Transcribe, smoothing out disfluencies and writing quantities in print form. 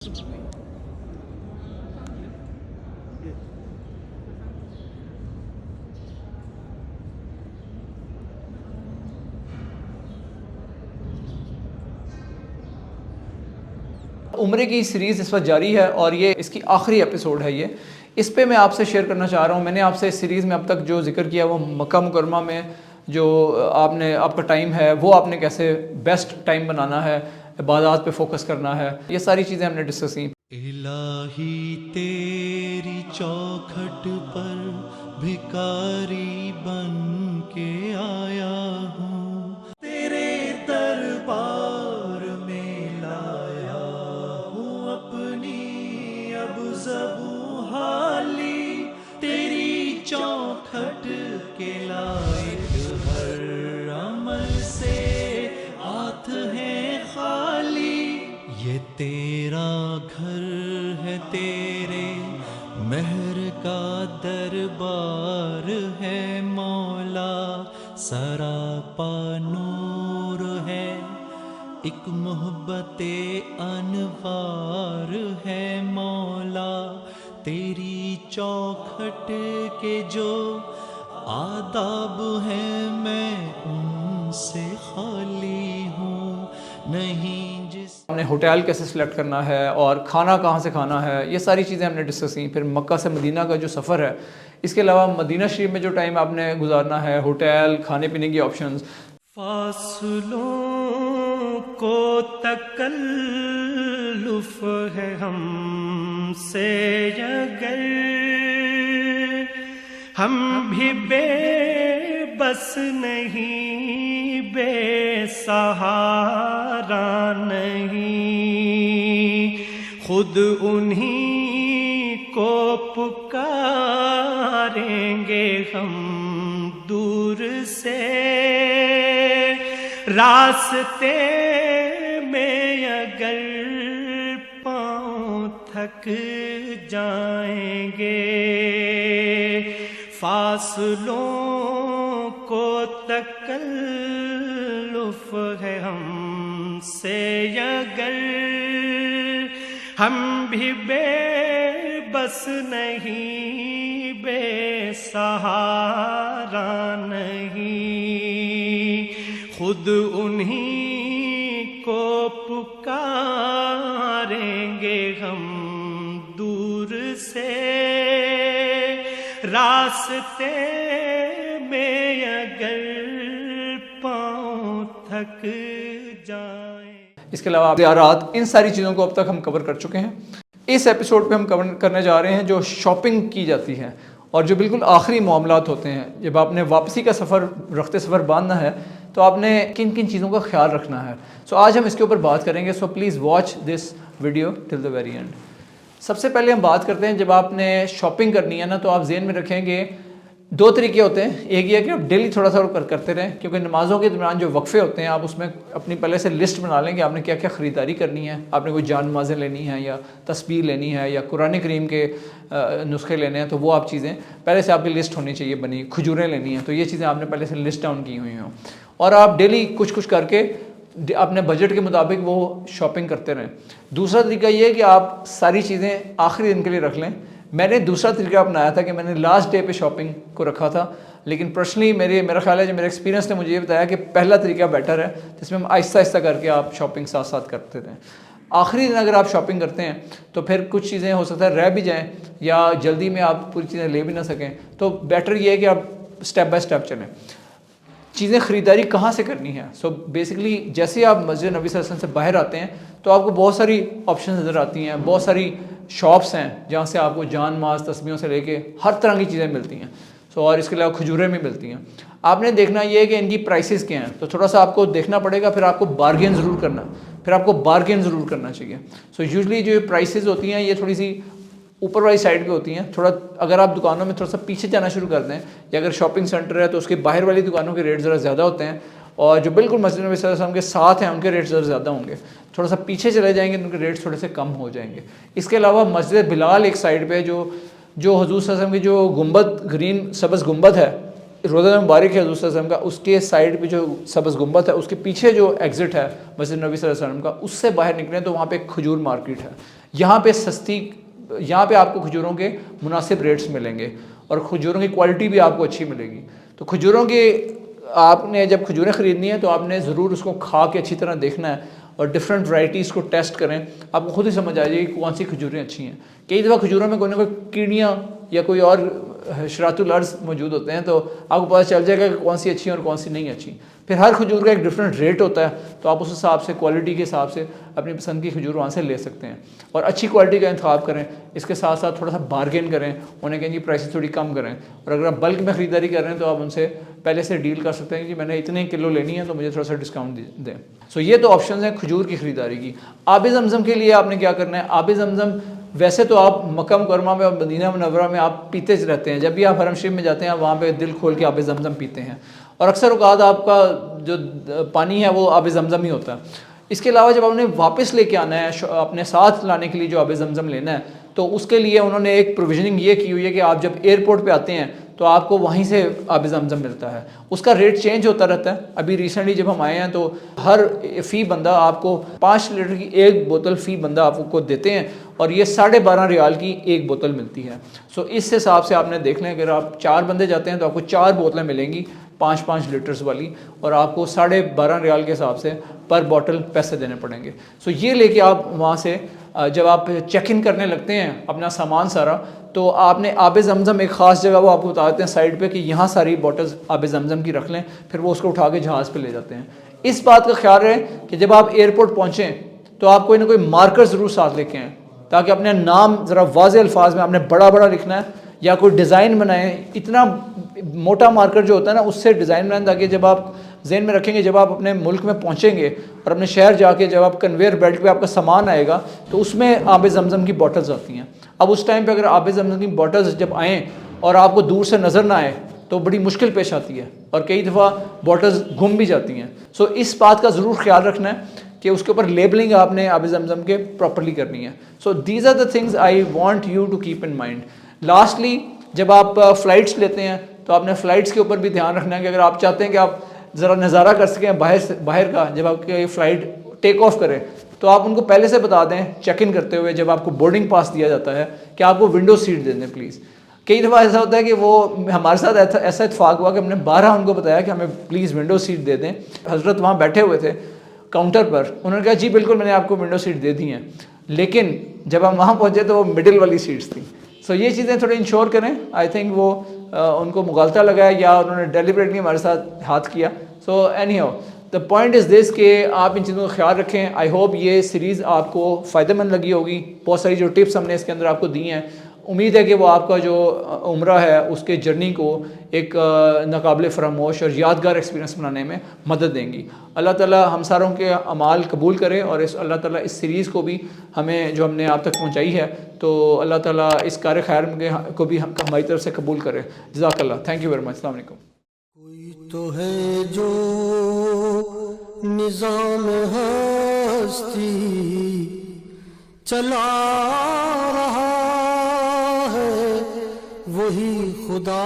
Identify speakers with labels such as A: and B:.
A: عمرے کی سیریز اس وقت جاری ہے اور یہ اس کی آخری ایپیسوڈ ہے. اس پہ میں آپ سے شیئر کرنا چاہ رہا ہوں. میں نے آپ سے اس سیریز میں اب تک جو ذکر کیا وہ مکہ مکرمہ میں جو آپ کا ٹائم ہے وہ آپ نے کیسے بیسٹ ٹائم بنانا ہے, عبادات پہ فوکس کرنا ہے, یہ ساری چیزیں ہم نے ڈسکس کی.
B: الہی تیری چوکھٹ پر بھکاری بن کے آیا ہوں, تیرے دربار میں لایا ہوں اپنی اب زبوں حالی, تیری چوکھٹ کے لائق ہر عمل سے ہاتھ ہے خالی. یہ تیرا گھر ہے, تیرے مہر کا دربار ہے مولا, سراپا نور ہے, ایک محبت انوار ہے مولا. تیری چوکھٹ کے جو آداب ہیں میں ان سے خالی ہوں نہیں.
A: ہم نے ہوٹل کیسے سلیکٹ کرنا ہے اور کھانا کہاں سے کھانا ہے, یہ ساری چیزیں ہم نے ڈسکس کی. پھر مکہ سے مدینہ کا جو سفر ہے, اس کے علاوہ مدینہ شریف میں جو ٹائم آپ نے گزارنا ہے, ہوٹل, کھانے پینے کی آپشنز.
B: فاصلوں کو تکلف ہے ہم سے اگر, ہم بھی بے بس نہیں, بے سہارا نہیں, خود انہی کو پکاریں گے ہم دور سے. راستے میں اگر پاؤں تھک جائیں گے, فاصلوں کو تکلف ہے ہم سے اگر, ہم بھی بے بس نہیں, بے سہارا نہیں, خود انہی کو پکاریں گے ہم دور سے. راستے میں اگر پاؤں تھک جائیں.
A: اس کے علاوہ زیارات, ان ساری چیزوں کو اب تک ہم کور کر چکے ہیں. اس ایپیسوڈ پہ ہم کور کرنے جا رہے ہیں جو شاپنگ کی جاتی ہے اور جو بالکل آخری معاملات ہوتے ہیں. جب آپ نے واپسی کا سفر, رخت سفر باندھنا ہے تو آپ نے کن کن چیزوں کا خیال رکھنا ہے. آج ہم اس کے اوپر بات کریں گے. Please watch this video till the very end. سب سے پہلے ہم بات کرتے ہیں, جب آپ نے شاپنگ کرنی ہے نا تو آپ ذہن میں رکھیں گے دو طریقے ہوتے ہیں. ایک یہ کہ آپ ڈیلی تھوڑا سا کرتے رہیں, کیونکہ نمازوں کے دوران جو وقفے ہوتے ہیں آپ اس میں اپنی پہلے سے لسٹ بنا لیں کہ آپ نے کیا کیا خریداری کرنی ہے. آپ نے کوئی جان نمازیں لینی ہیں یا تسبیح لینی ہے یا قرآن کریم کے نسخے لینے ہیں, تو وہ آپ چیزیں پہلے سے آپ کی لسٹ ہونی چاہیے بنی. کھجوریں لینی ہیں تو یہ چیزیں آپ نے پہلے سے لسٹ ڈاؤن کی ہوئی ہوں, اور آپ ڈیلی کچھ کر کے اپنے بجٹ کے مطابق وہ شاپنگ کرتے رہیں. دوسرا طریقہ یہ ہے کہ آپ ساری چیزیں آخری دن کے لیے رکھ لیں. میں نے دوسرا طریقہ اپنایا تھا کہ میں نے لاسٹ ڈے پہ شاپنگ کو رکھا تھا, لیکن پرسنلی میرا خیال ہے جو میرے ایکسپیرینس نے مجھے یہ بتایا کہ پہلا طریقہ بیٹر ہے, جس میں ہم آہستہ آہستہ کر کے آپ شاپنگ ساتھ ساتھ کرتے تھے. آخری دن اگر آپ شاپنگ کرتے ہیں تو پھر کچھ چیزیں ہو سکتا ہے رہ بھی جائیں یا جلدی میں آپ پوری چیزیں لے بھی نہ سکیں, تو بیٹر یہ ہے کہ آپ اسٹیپ بائی اسٹیپ چلیں. چیزیں خریداری کہاں سے کرنی ہے. بیسکلی جیسے آپ مسجد نبی صلی اللہ علیہ وسلم سے باہر آتے ہیں تو آپ کو بہت ساری آپشن نظر آتی ہیں, بہت ساری شاپس ہیں جہاں سے آپ کو جان ماز تسبیحوں سے لے کے ہر طرح کی چیزیں ملتی ہیں. اور اس کے علاوہ کھجوریں بھی ملتی ہیں. آپ نے دیکھنا یہ ہے کہ ان کی پرائسز کیا ہیں, تو تھوڑا سا آپ کو دیکھنا پڑے گا. پھر آپ کو بارگین ضرور کرنا چاہیے. یوزلی جو پرائسز ہوتی ہیں یہ تھوڑی سی اوپر والی سائڈ پہ ہوتی ہیں. تھوڑا اگر آپ دکانوں میں تھوڑا سا پیچھے جانا شروع کر دیں, یا اگر شاپنگ سینٹر ہے تو اس کے باہر والی دکانوں کے ریٹ ذرا زیادہ ہوتے ہیں, اور جو بالکل مسجد نبی صلی اللہ علیہ وسلم کے ساتھ ہیں ان کے ریٹ زیادہ ہوں گے. تھوڑا سا پیچھے چلے جائیں گے تو ان کے ریٹس تھوڑے سے کم ہو جائیں گے. اس کے علاوہ مسجد بلال ایک سائڈ پہ جو حضور صلی اللہ علیہ وسلم کی جو گنبد, گرین سبز گنبد ہے, روضہ مبارک ہے حضور صلی اللہ علیہ وسلم کا, اس کے سائڈ پہ جو سبز گنبد ہے اس کے پیچھے جو ایگزٹ ہے مسجد نبی صلی اللہ علیہ وسلم کا, اس سے باہر نکلیں تو وہاں پہ ایک کھجور مارکیٹ ہے. یہاں پہ سستی، یہاں پہ آپ کو کھجوروں کے مناسب ریٹس ملیں گے اور کھجوروں کی کوالٹی بھی آپ کو اچھی ملے گی. تو کھجوروں کے آپ نے جب کھجوریں خریدنی ہیں تو آپ نے ضرور اس کو کھا کے اچھی طرح دیکھنا ہے اور ڈفرینٹ ورائٹیز کو ٹیسٹ کریں. آپ کو خود ہی سمجھ آ جائے گی کہ کون سی کھجوریں اچھی ہیں. کئی دفعہ کھجوروں میں کوئی نہ کوئی کیڑیاں یا کوئی اور شرات الارض موجود ہوتے ہیں تو آپ کو پتہ چل جائے گا کہ کون سی اچھی ہیں اور کون سی نہیں اچھی. پھر ہر کھجور کا ایک ڈفرینٹ ریٹ ہوتا ہے تو آپ اس حساب سے کوالٹی کے حساب سے اپنی پسند کی کھجور وہاں سے لے سکتے ہیں اور اچھی کوالٹی کا انتخاب کریں. اس کے ساتھ ساتھ تھوڑا سا بارگین کریں, انہیں کہیں جی پرائسز تھوڑی کم کریں, اور اگر آپ بلک میں خریداری کر رہے ہیں تو آپ ان سے پہلے سے ڈیل کر سکتے ہیں کہ میں نے اتنے کلو لینی ہے تو مجھے تھوڑا سا ڈسکاؤنٹ دیں. سو یہ تو آپشنز ہیں کھجور کی خریداری کی. آب زمزم کے لیے آپ نے کیا کرنا ہے؟ آب زمزم ویسے تو آپ مکہ مکرمہ میں اور مدینہ منورہ میں آپ پیتے رہتے ہیں, جب بھی آپ حرم شریف میں جاتے ہیں وہاں پہ دل کھول کے آب زمزم پیتے ہیں, اور اکثر اوقات آپ کا جو پانی ہے وہ آب زمزم ہی ہوتا ہے. اس کے علاوہ جب آپ نے واپس لے کے آنا ہے اپنے ساتھ لانے کے لیے جو آب زمزم لینا ہے تو اس کے لیے انہوں نے ایک پروویژننگ یہ کی ہوئی ہے کہ آپ جب ایئرپورٹ پہ آتے ہیں تو آپ کو وہیں سے آب زمزم ملتا ہے. اس کا ریٹ چینج ہوتا رہتا ہے. ابھی ریسنٹلی جب ہم آئے ہیں تو ہر فی بندہ آپ کو 5 لیٹر کی ایک بوتل فی بندہ آپ کو دیتے ہیں اور یہ 12.5 ریال کی ایک بوتل ملتی ہے. سو اس حساب سے آپ نے دیکھ لیں اگر آپ 4 بندے جاتے ہیں تو آپ کو 4 بوتلیں ملیں گی 5 لیٹرز والی, اور آپ کو 12.5 ریال کے حساب سے پر بوٹل پیسے دینے پڑیں گے. سو یہ لے کے آپ وہاں سے جب آپ چیک ان کرنے لگتے ہیں اپنا سامان سارا, تو آپ نے آب زمزم ایک خاص جگہ وہ آپ کو بتا دیتے ہیں سائڈ پہ کہ یہاں ساری بوٹلز آب زمزم کی رکھ لیں, پھر وہ اس کو اٹھا کے جہاز پہ لے جاتے ہیں. اس بات کا خیال رہے کہ جب آپ ایئرپورٹ پہنچیں تو آپ کوئی نہ کوئی مارکر ضرور ساتھ لے کے آئیں تاکہ اپنے نام ذرا واضح الفاظ میں آپ نے بڑا بڑا لکھنا ہے یا کوئی ڈیزائن بنائیں. اتنا موٹا مارکر جو ہوتا ہے نا اس سے ڈیزائن بنائیں تاکہ جب آپ ذہن میں رکھیں گے جب آپ اپنے ملک میں پہنچیں گے اور اپنے شہر جا کے جب آپ کنویئر بیلٹ پہ آپ کا سامان آئے گا تو اس میں آب زمزم کی بوٹلز آتی ہیں. اب اس ٹائم پہ اگر آب زمزم کی بوٹلز جب آئیں اور آپ کو دور سے نظر نہ آئے تو بڑی مشکل پیش آتی ہے اور کئی دفعہ بوٹلز گم بھی جاتی ہیں. سو اس بات کا ضرور خیال رکھنا ہے کہ اس کے اوپر لیبلنگ آپ نے آب زمزم کے پراپرلی کرنی ہے. So these are the things I want you to keep in mind. Lastly جب آپ فلائٹس لیتے ہیں تو آپ نے فلائٹس کے اوپر بھی دھیان رکھنا ہے کہ اگر آپ چاہتے ہیں کہ آپ ذرا نظارہ کر سکیں باہر کا جب آپ کی فلائٹ ٹیک آف کرے تو آپ ان کو پہلے سے بتا دیں چیک ان کرتے ہوئے جب آپ کو بورڈنگ پاس دیا جاتا ہے کہ آپ کو ونڈو سیٹ دے دیں پلیز. کئی دفعہ ایسا ہوتا ہے کہ وہ ہمارے ساتھ ایسا اتفاق ہوا کہ ہم نے 12 ان کو بتایا کہ ہمیں پلیز ونڈو سیٹ دے دیں. حضرت وہاں بیٹھے ہوئے تھے کاؤنٹر پر, انہوں نے کہا جی بالکل میں نے آپ کو ونڈو سیٹ دے دی ہیں, لیکن جب ہم وہاں پہنچے تو وہ مڈل والی سیٹس تھیں. سو یہ چیزیں تھوڑے انشور کریں. آئی تھنک وہ ان کو مغالطہ لگا ہے یا انہوں نے ڈیلیبریٹلی ہمارے ساتھ ہاتھ کیا. So anyhow the point is this کہ آپ ان چیزوں کا خیال رکھیں. آئی ہوپ یہ سیریز آپ کو فائدہ مند لگی ہوگی. بہت ساری جو ٹپس ہم نے اس کے اندر آپ کو دی ہیں, امید ہے کہ وہ آپ کا جو عمرہ ہے اس کے جرنی کو ایک ناقابل فراموش اور یادگار ایکسپیرینس بنانے میں مدد دیں گی. اللہ تعالیٰ ہم ساروں کے اعمال قبول کرے اور اللہ تعالیٰ اس سیریز کو بھی ہمیں جو ہم نے آپ تک پہنچائی ہے تو اللہ تعالیٰ اس کار خیر کو بھی ہماری طرف سے قبول کرے. جزاک اللہ. Thank you very much. السلام علیکم.
C: کوئی تو ہے جو نظام ہستی چلا رہا ہے, وہی خدا